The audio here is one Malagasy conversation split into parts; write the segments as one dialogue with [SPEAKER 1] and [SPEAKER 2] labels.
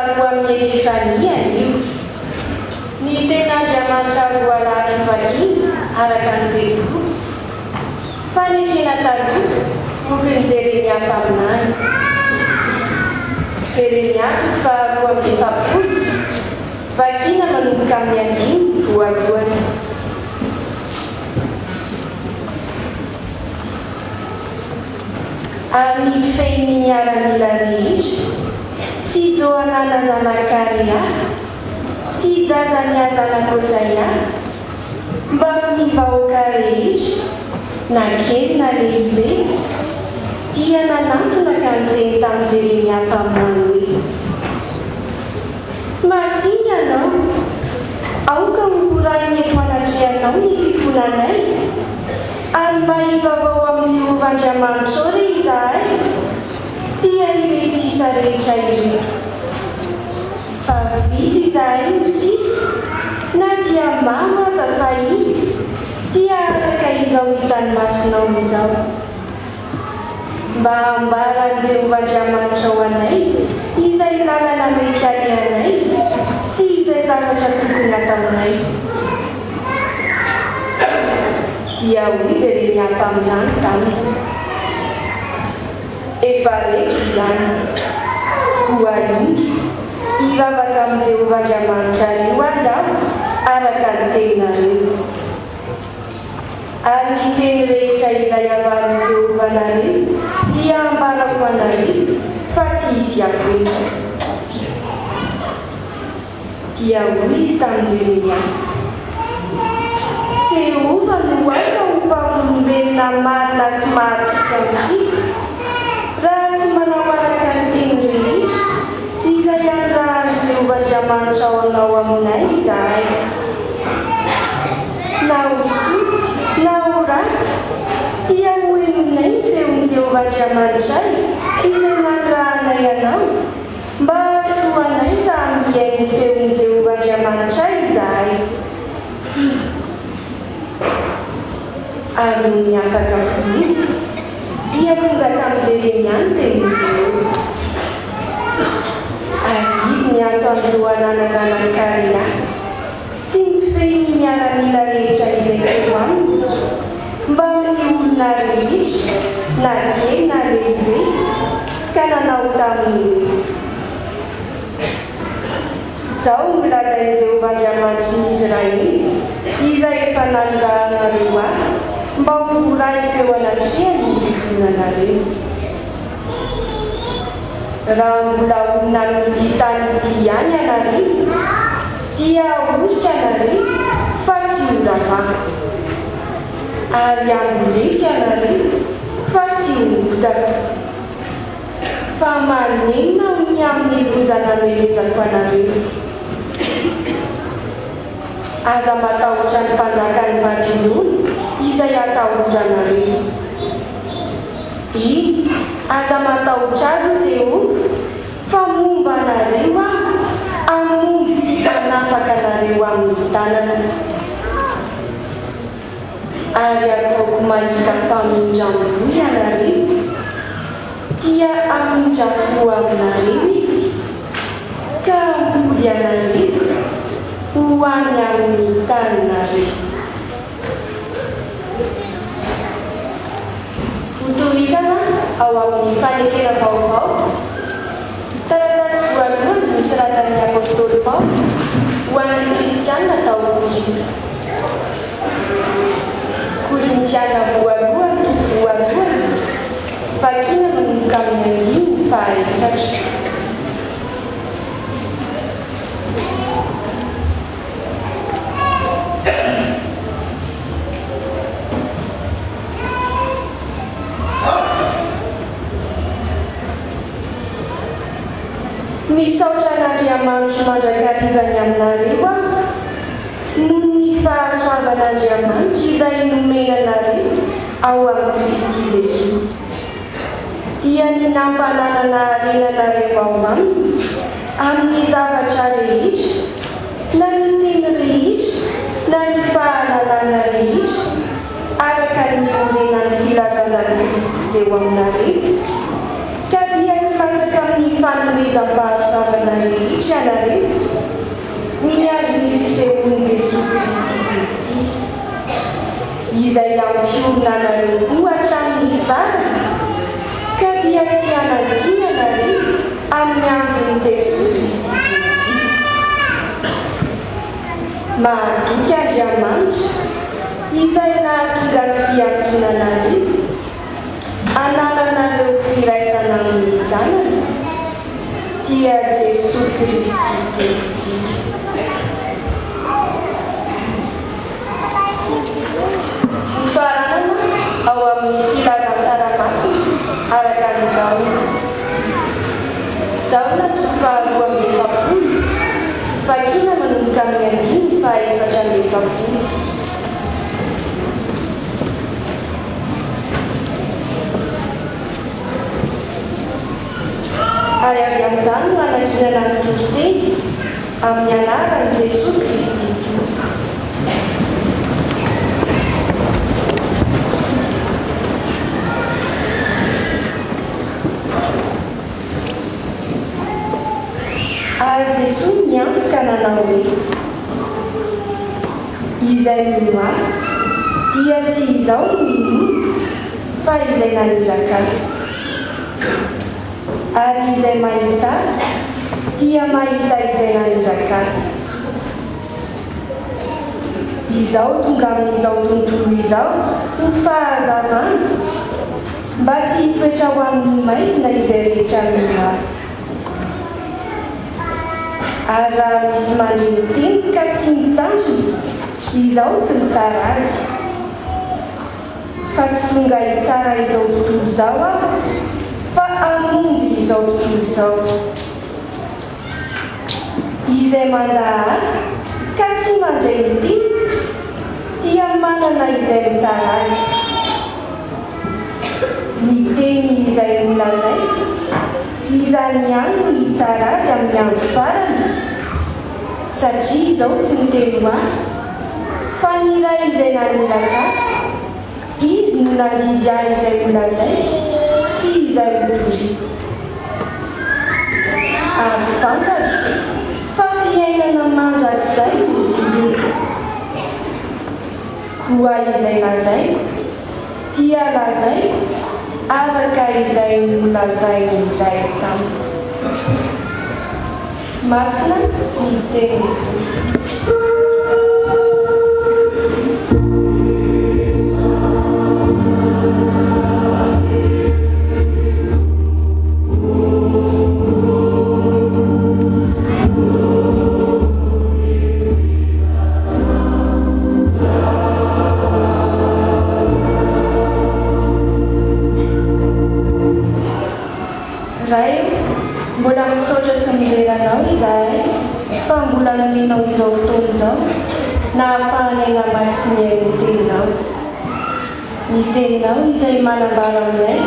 [SPEAKER 1] faharoa amin'ny epifania io ny ten'Andriamanitra voalahatra vakina araka ny Beboko fa ny kena taloha tokony Jeremia mpaminany. Jeremia faharoa amin'ny efapolo vakina manomboka amin'ny 5 voalohany. Ary fehiny miaramila rehetra sy Johanana Zanakaria sy jazany azanako Osaia mba amin'ny vahoaka rehetra na kely na lehibe dia nanantona ka niteny tamin'i Jeremia mpaminany hoe masiny ianao, aoka hokorainy eto anatrehanao ny fifonanay ary mba hivavao amin'ny Jehovah Andriamanitra re izahay dia ireny sisa rehetra ireny. Fa vitsy izahay no sisa na dia maro aza fa iny dia araka izao hitany masonao izao. Mba hambaran'i Jehovah Andriamanitra ho anay izay lalana mety alehanay sy izay zavatra tokony ataonay. Dia hoy Jeremia mpaminany taminy efa reko izany ho arindro hivavaka amin'ny Jehovah Andriamanitra reo ary aho araka ny teninareo. Ary ny teny rehetra izay avarin'i Jehovah nareo dia ambarako anareo fa tsy hisy afoeto. Dia hoy izy tamin'i Jeremia Jehovah no aika ho vavolombelona marina sy marika amintsika raha tsy manao araka ny teny rehetra izay andrahan'i Jehovah Andriamanitra ao anao aminay izahay. Na ho soa na ho ratsy dia hoeninay ny feon'i Jehovah Andriamanitra izay nandrahanay anao mba hasoanay raha mihaino ny feon'i Jehovah Andriamanitra izahay. Ary no niafaka foniny dia tonga tamin'i Jeremia ny tenin'i Jehovah. Ary izy niantso amin'ny Johanana Zanakaria sy nifehiny miaramila rehetra izay teo aminy mba amin'ny olona rehetra na kely na lehibe ka nanao taminy hoe izao milazain'i Jehovah Andriamanitra ny Israely izay efa nandrahanareo ahy mba ho raiko eo anatrehany ny fifonanareo. Raha mbola olona amin'ity tany ity ihany ianareo dia orika ianareo fa tsy horavaka, ary amboleka ianareo fa tsy hotaka. Fa manenina ny amin'ny loza namelezako anareo. Aza matahotra ny mpanjakan'ny Babilôny izay atahoranareo. Iny aza matahotra azy Jehovah fa momba anareo aho hamonjy sy hanafaka anareo amin'ny tanana. Ary ataoko mahita famindram-boa ianareo dia hamindra fo aminareo izy ka hampody anareo ho any amin'ny taninareo. Tohizana ao amin'ny fanekena vaovao taratasy voalohany nosoratan'ny apôstôly Paoly ho an'ny kristianina tao Korintiana voalohany vakina manomboka amin'ny 5 misaotra an'Andriamanitra mandrakarivany aminareo noho ny fahasoavan'Andriamanitra izay nomena anareo ao amin'ny Kristy Jesosy. Dia ny nampananana renanareo ao aminy amin'ny zavatra rehetra na ny teny rehetra na ny fahalalana rehetra araka ny orenan'ny filazanan'i Kristy teo aminareo ka dia tsy latsaka amin'ny fanomezam-pahasoavana rehetra ianareo miandry ny fisehoan'i Jesosy Kristy Metsy, izay ampiorina anareo koa hatramin'ny farany, ka dia tsy hanatsiny ianareo amin'ny andron'i Jesosy Kristy Metsy. Mahatoky Andriamanitra izay nahatonga ny fiantsonanareo anananareo firaisana amin'ny zanany dia Jesosy Kristy Metsy. Faranana ao amin'ny filazan-tsarabasina araka ny Jaona. Jaona toko faharoa amby efapolo, vakina manomboka amin'ny andiny fahaefatra amby efapolo. Ary avy amin'izany no anakinana ny toro-teny amin'ny anaran'i Jesosy Kristy. Ary Jesosy miantso ka nanao hoe, izay mino ahy dia tsy izaho no mino fa izay naniraka ahy. Ary izay mahita dia mahita izay naniraka ahy. Izao tonga amin'izao tontolo izao ho fahazavana mba tsy hitoetra ho amin'ny maizina izay rehetra mino ahy. Ary raha misy mandry teny ka tsy mitandrina, izao tsy mitsara azy. Fa tsy tonga hitsara izao tontolo izao aho, fa hamonjy izao tontolo izao. Izay manda ahy ka tsy mandray ny teny dia manana izay mitsara azy. Ny teny izay nolazay, izany ihany no hitsara azy amin'ny andro farany, satria izao tsy miteny ahy, fa ny iray izay naniraka ahy, izy no nandidy ahy izay nolazay sy izay notoriko. Ary fantatro fa fiainana mandrakizay no didiko. Koa izay lazaiko dia lazaiko araka izay nolazainy iray tamiko. Masina ny teniko. Mbola misaotra sy mileranao izahay fa mbola nomenao izao fotoana izao na ahafahanay namaky sy mihaino ny teninao. Ny teninao izay manambara aminay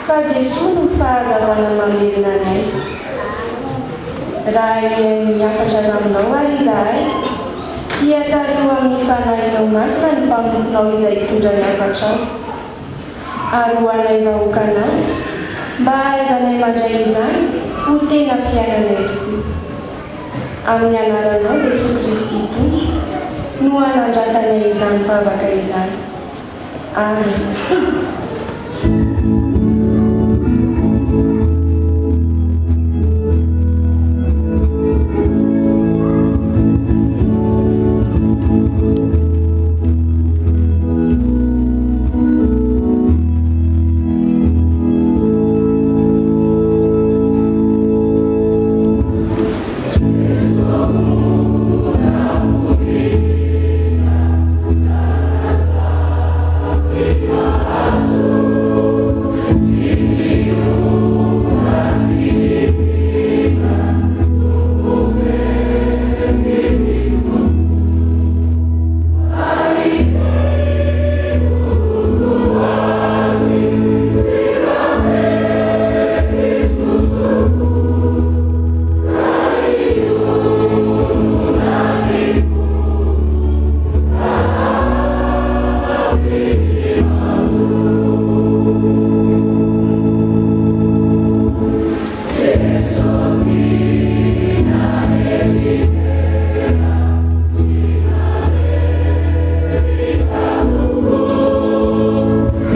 [SPEAKER 1] fa Jesosy no fahazavana mamelona anay. Raha ihaino miafatra aminao ary izahay dia taloha amin'ny fanahinao masina ny mpamomponao izay hitondra ny hafatrao. Ary ho anay vahoakanao mba hahaizanay mandray izany ho tena fiainanay tokoa. Amin'ny anaranao Jesosy Kristy no hanandratanay izany vavaka izany. Amen.